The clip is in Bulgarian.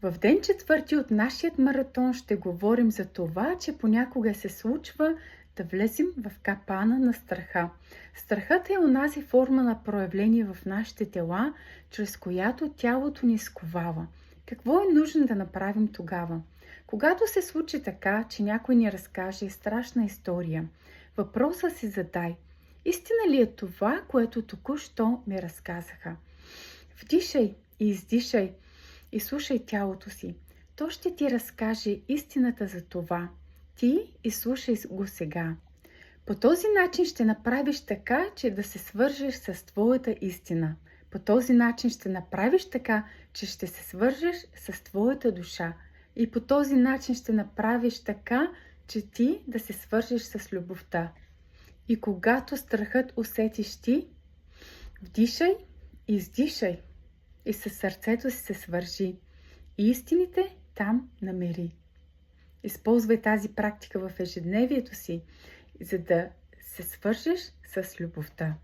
В ден четвърти от нашият маратон ще говорим за това, че понякога се случва да влезем в капана на страха. Страхът е онази форма на проявление в нашите тела, чрез която тялото ни сковава. Какво е нужно да направим тогава? Когато се случи така, че някой ни разкаже страшна история, въпроса си задай: истина ли е това, което току-що ми разказаха? Вдишай и издишай и слушай тялото си. То ще ти разкаже истината за това. Ти изслушай го сега. По този начин ще направиш така, че да се свържеш с твоята истина. По този начин ще направиш така, че ще се свържеш с твоята душа. И по този начин ще направиш така, че ти да се свържеш с любовта. И когато страхът усетиш ти, вдишай и издишай. И със сърцето си се свържи. И истините там намери. Използвай тази практика в ежедневието си, за да се свържеш с любовта.